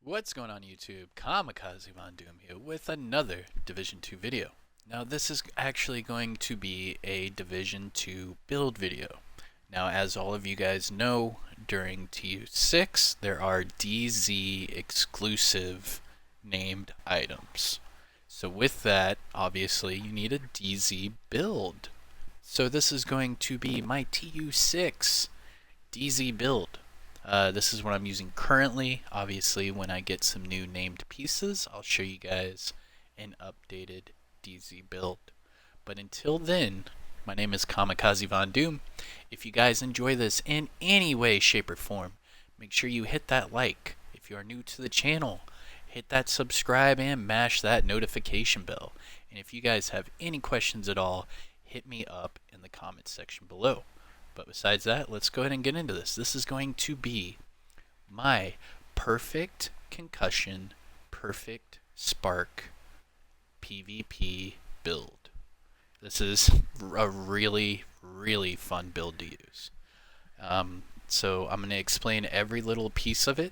What's going on YouTube? Kamikazevondoom here with another Division 2 video. Now this is actually going to be a Division 2 build video. Now as all of you guys know, during TU6 there are DZ exclusive named items. So with that, obviously you need a DZ build. So this is going to be my TU6 DZ build. This is what I'm using currently. Obviously, when I get some new named pieces, I'll show you guys an updated DZ build. But until then, my name is Kamikazevondoom. If you guys enjoy this in any way, shape, or form, make sure you hit that like. If you are new to the channel, hit that subscribe and mash that notification bell. And if you guys have any questions at all, hit me up in the comments section below. But besides that, let's go ahead and get into this. This is going to be my perfect concussion, perfect spark PvP build. This is a really, really fun build to use. So I'm going to explain every little piece of it.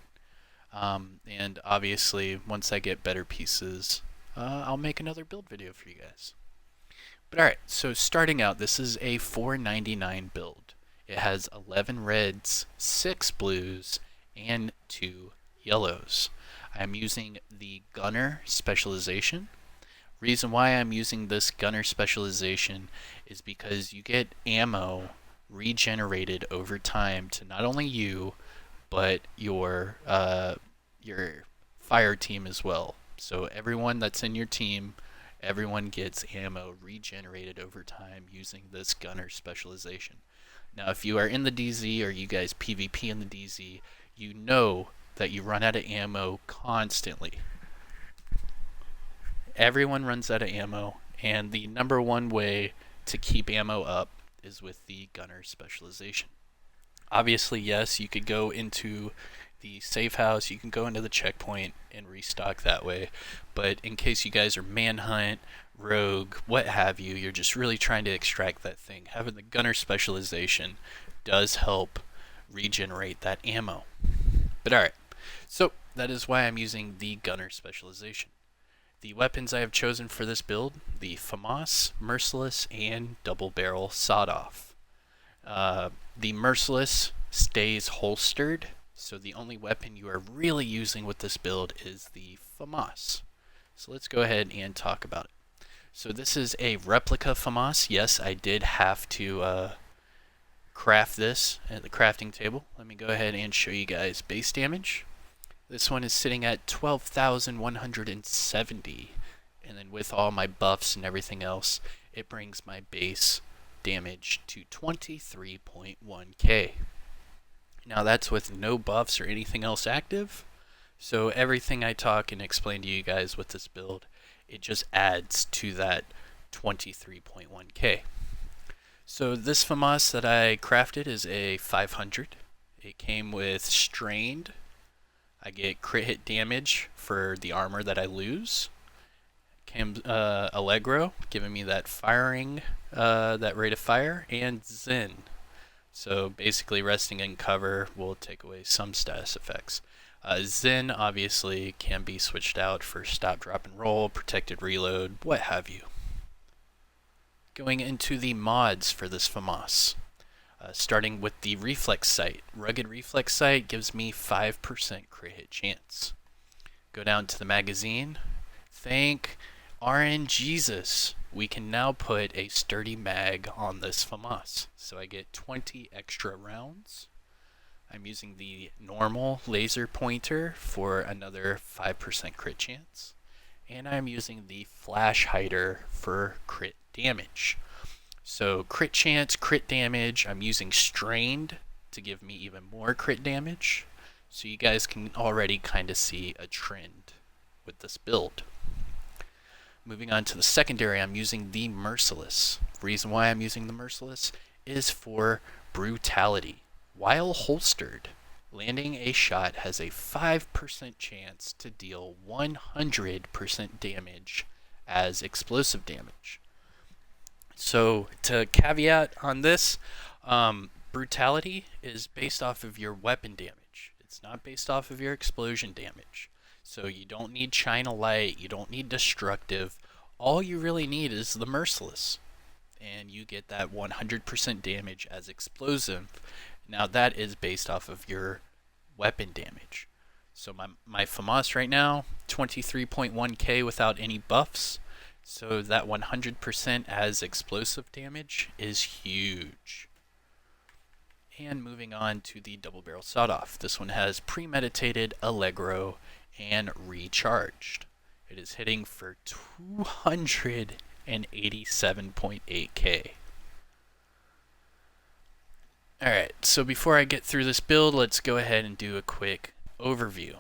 And obviously, once I get better pieces, I'll make another build video for you guys. But alright, so starting out, this is a 499 build. It has 11 reds, 6 blues, and 2 yellows. I'm using the gunner specialization. Reason why I'm using this gunner specialization is because you get ammo regenerated over time to not only you, but your fire team as well. So everyone that's in your team, everyone gets ammo regenerated over time using this gunner specialization. Now, if you are in the DZ or you guys PvP in the DZ, you know that you run out of ammo constantly. Everyone runs out of ammo, and the number one way to keep ammo up is with the gunner specialization. Obviously, yes, you could go into the safe house, you can go into the checkpoint and restock that way, but in case you guys are manhunt, rogue, what have you, you're just really trying to extract that thing, having the gunner specialization does help regenerate that ammo. But alright, so that is why I'm using the gunner specialization. The weapons I have chosen for this build, the FAMAS, Merciless, and Double Barrel Sawed-Off. The Merciless stays holstered, so the only weapon you are really using with this build is the FAMAS. So let's go ahead and talk about it. So this is a replica FAMAS. Yes, I did have to craft this at the crafting table. Let me go ahead and show you guys base damage. This one is sitting at 12,170, and then with all my buffs and everything else, it brings my base damage to 23.1k. Now that's with no buffs or anything else active, so everything I talk and explain to you guys with this build, it just adds to that 23.1k. So this FAMAS that I crafted is a 500. It came with Strained. I get crit hit damage for the armor that I lose. Came Allegro, giving me that firing, that rate of fire, and Zen. So basically resting in cover will take away some status effects. Zen obviously can be switched out for stop, drop, and roll, protected reload, what have you. Going into the mods for this FAMAS. Starting with the reflex sight. Rugged reflex sight gives me 5% crit hit chance. Go down to the magazine. Thank RNGesus. We can now put a sturdy mag on this FAMAS. So I get 20 extra rounds. I'm using the normal laser pointer for another 5% crit chance. And I'm using the flash hider for crit damage. So crit chance, crit damage, I'm using Strained to give me even more crit damage. So you guys can already kind of see a trend with this build. Moving on to the secondary, I'm using the Merciless. The reason why I'm using the Merciless is for brutality. While holstered, landing a shot has a 5% chance to deal 100% damage as explosive damage. So to caveat on this, brutality is based off of your weapon damage. It's not based off of your explosion damage. So you don't need China Light, you don't need Destructive. All you really need is the Merciless. And you get that 100% damage as Explosive. Now that is based off of your weapon damage. So my FAMAS right now, 23.1k without any buffs. So that 100% as explosive damage is huge. And moving on to the double barrel sawed-off. This one has premeditated, Allegro, and recharged. It is hitting for 287.8k. Alright, so before I get through this build, let's go ahead and do a quick overview.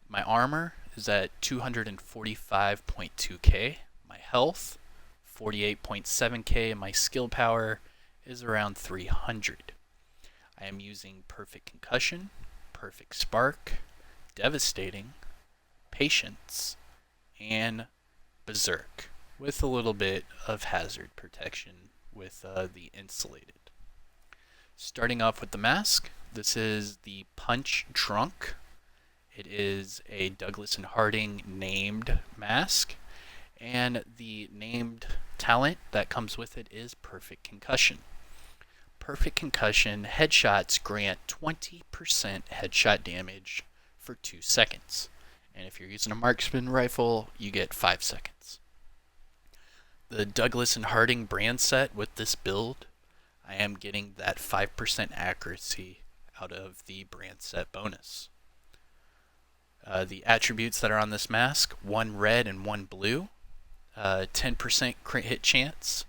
My armor is at 245.2k. My health, 48.7k. And my skill power is around 300. I am using Perfect Concussion, Perfect Spark, Devastating, Patience, and Berserk, with a little bit of hazard protection with the Insulated. Starting off with the mask, this is the Punch Drunk. It is a Douglas and Harding named mask, and the named talent that comes with it is Perfect Concussion. Perfect Concussion headshots grant 20% headshot damage for 2 seconds. And if you're using a marksman rifle, you get 5 seconds. The Douglas and Harding brand set with this build, I am getting that 5% accuracy out of the brand set bonus. The attributes that are on this mask, 1 red and 1 blue, 10% crit hit chance,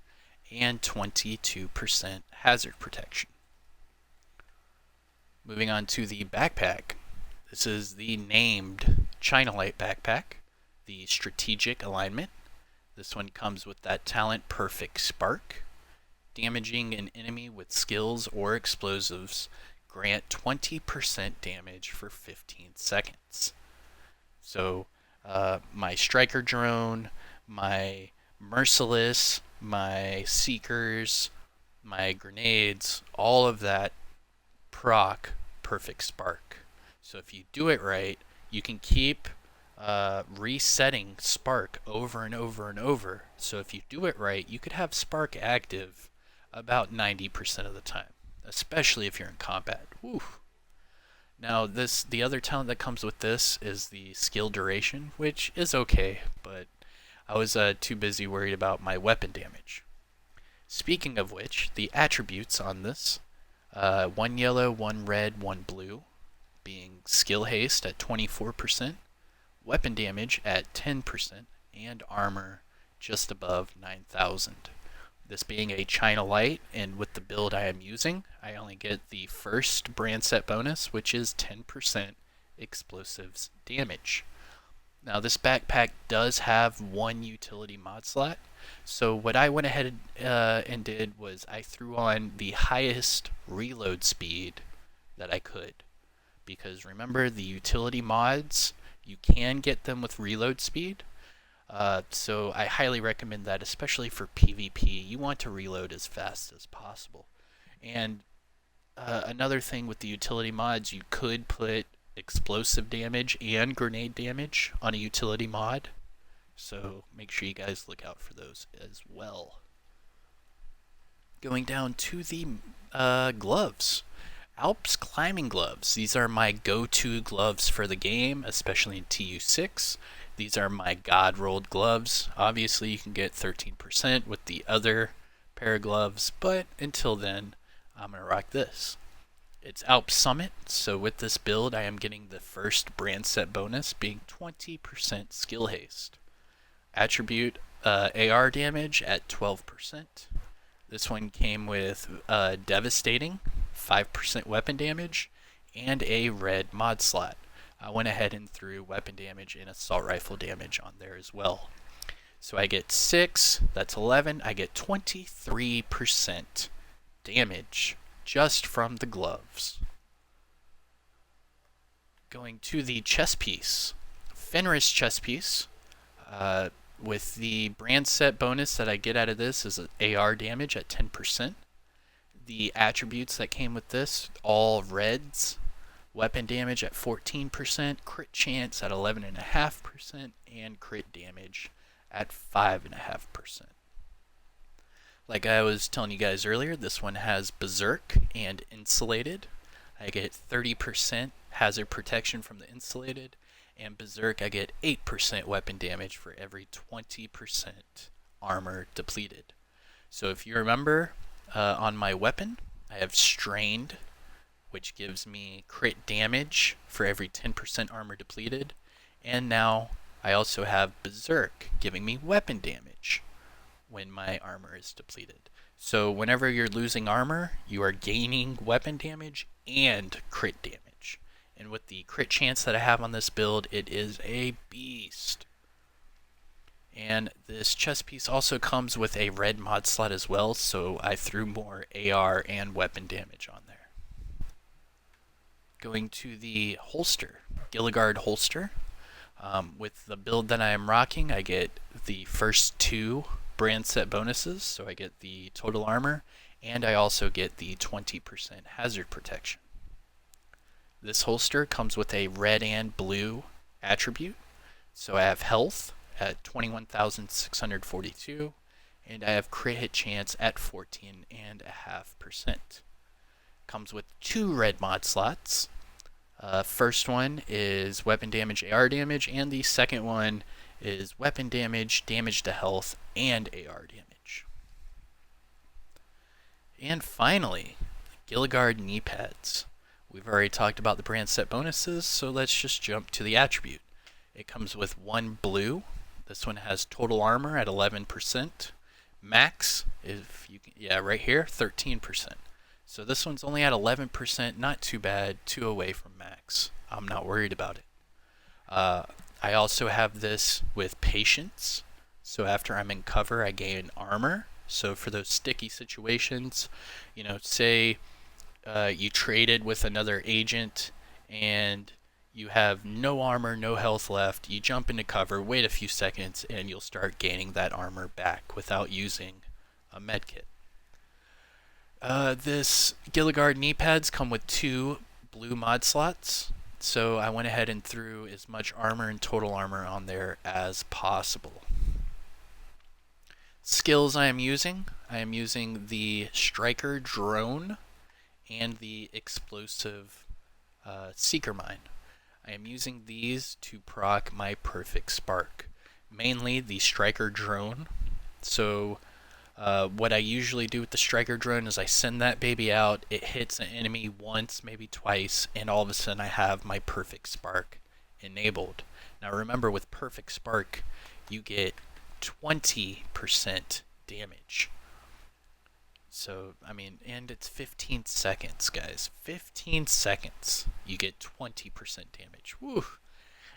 and 22% hazard protection. Moving on to the backpack. This is the named China Light backpack, the strategic alignment. This one comes with that talent Perfect Spark. Damaging an enemy with skills or explosives, grant 20% damage for 15 seconds. So my striker drone, my merciless, my seekers, my grenades, all of that proc Perfect Spark. So if you do it right, you can keep resetting Spark over and over and over. So if you do it right, you could have Spark active about 90% of the time, especially if you're in combat. Woo. Now the other talent that comes with this is the skill duration, which is okay, but I was too busy worried about my weapon damage. Speaking of which, the attributes on this, 1 yellow, 1 red, 1 blue, being skill haste at 24%, weapon damage at 10%, and armor just above 9,000. This being a China Light, and with the build I am using, I only get the first brand set bonus, which is 10% explosives damage. Now this backpack does have 1 utility mod slot, so what I went ahead and did was I threw on the highest reload speed that I could. Because remember, the utility mods, you can get them with reload speed. So I highly recommend that, especially for PvP. You want to reload as fast as possible. And another thing with the utility mods, you could put explosive damage and grenade damage on a utility mod. So make sure you guys look out for those as well. Going down to the gloves. Alps climbing gloves. These are my go-to gloves for the game, especially in TU6. These are my god rolled gloves. Obviously you can get 13% with the other pair of gloves, but until then, I'm going to rock this. It's Alps Summit, so with this build I am getting the first brand set bonus, being 20% skill haste. Attribute AR damage at 12%. This one came with Devastating, 5% weapon damage, and a red mod slot. I went ahead and threw weapon damage and assault rifle damage on there as well. So I get 6, that's 11, I get 23% damage just from the gloves. Going to the chest piece. Fenris chest piece. With the brand set bonus that I get out of this is AR damage at 10%. The attributes that came with this, all reds, weapon damage at 14%, crit chance at 11.5%, and crit damage at 5.5%. Like I was telling you guys earlier, this one has Berserk and Insulated. I get 30% hazard protection from the Insulated, and Berserk I get 8% weapon damage for every 20% armor depleted. So if you remember, on my weapon, I have Strained, which gives me crit damage for every 10% armor depleted, and now I also have Berserk, giving me weapon damage when my armor is depleted. So whenever you're losing armor, you are gaining weapon damage and crit damage. And with the crit chance that I have on this build, it is a beast. And this chest piece also comes with a red mod slot as well, so I threw more AR and weapon damage on there. Going to the holster, Gilligard holster. With the build that I am rocking, I get the first 2 brand set bonuses, so I get the total armor, and I also get the 20% hazard protection. This holster comes with a red and blue attribute, so I have health at 21,642, and I have crit hit chance at 14.5%. Comes with 2 red mod slots. First one is weapon damage, AR damage, and the second one is weapon damage, damage to health, and AR damage. And finally, Gilligard knee pads. We've already talked about the brand set bonuses, so let's just jump to the attribute. It comes with 1 blue. This one has total armor at 11%. Max, if you can, right here, 13%. So this one's only at 11%, not too bad, 2 away from max. I'm not worried about it. I also have this with patience, so after I'm in cover I gain armor. So for those sticky situations, say you traded with another agent and you have no armor, no health left, you jump into cover, wait a few seconds, and you'll start gaining that armor back without using a medkit. This Gilligard knee pads come with 2 blue mod slots, so I went ahead and threw as much armor and total armor on there as possible. Skills I am using the Striker Drone and the Explosive Seeker Mine. I am using these to proc my Perfect Spark, mainly the Striker Drone. So what I usually do with the Striker Drone is I send that baby out, it hits an enemy once, maybe twice, and all of a sudden I have my Perfect Spark enabled. Now remember, with Perfect Spark, you get 20% damage. So, and it's 15 seconds, guys. 15 seconds, you get 20% damage. Woo!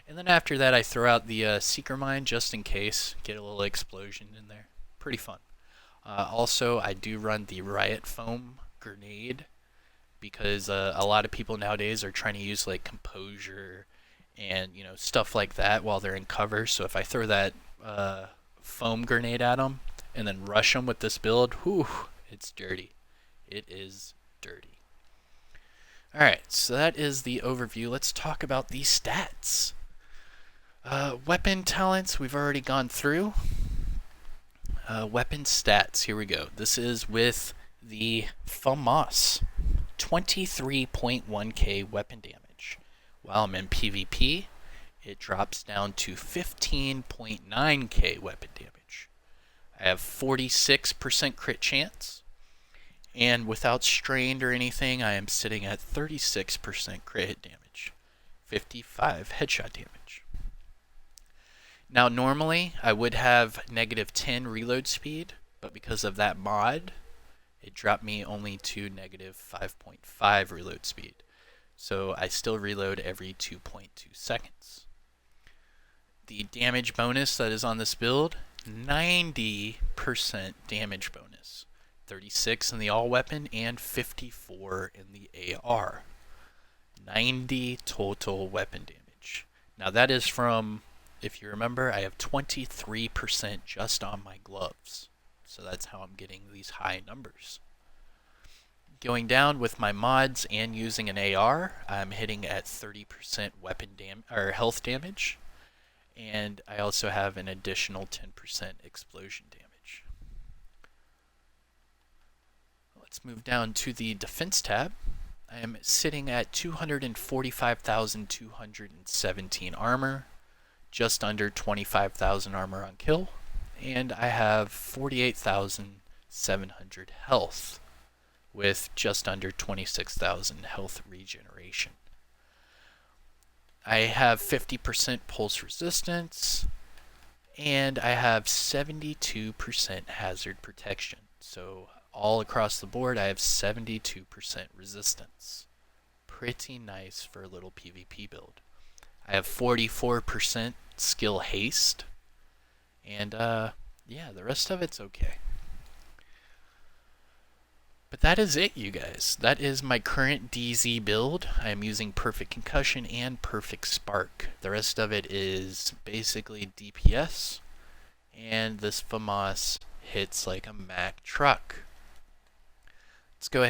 And then after that, I throw out the Seeker Mine just in case. Get a little explosion in there. Pretty fun. Also, I do run the Riot Foam Grenade because a lot of people nowadays are trying to use like Composure and stuff like that while they're in cover. So if I throw that foam grenade at them and then rush them with this build, whew, it's dirty. It is dirty. Alright, so that is the overview. Let's talk about the stats. Weapon talents we've already gone through. Weapon stats, here we go. This is with the FAMAS. 23.1k weapon damage. While I'm in PvP, it drops down to 15.9k weapon damage. I have 46% crit chance, and without strained or anything, I am sitting at 36% crit hit damage, 55 headshot damage. Now normally I would have -10 reload speed, but because of that mod, it dropped me only to -5.5 reload speed. So I still reload every 2.2 seconds. The damage bonus that is on this build, 90% damage bonus. 36 in the all weapon and 54 in the AR. 90 total weapon damage. Now that is from, if you remember, I have 23% just on my gloves. So that's how I'm getting these high numbers. Going down with my mods and using an AR, I'm hitting at 30% health damage, and I also have an additional 10% explosion damage. Let's move down to the defense tab. I am sitting at 245,217 armor, just under 25,000 armor on kill, and I have 48,700 health with just under 26,000 health regeneration. I have 50% pulse resistance, and I have 72% hazard protection. So all across the board, I have 72% resistance. Pretty nice for a little PvP build. I have 44% skill haste, and yeah, the rest of it's okay. But that is it, you guys. That is my current DZ build. I am using Perfect Concussion and Perfect Spark. The rest of it is basically DPS, and this FAMAS hits like a Mack truck. Let's go ahead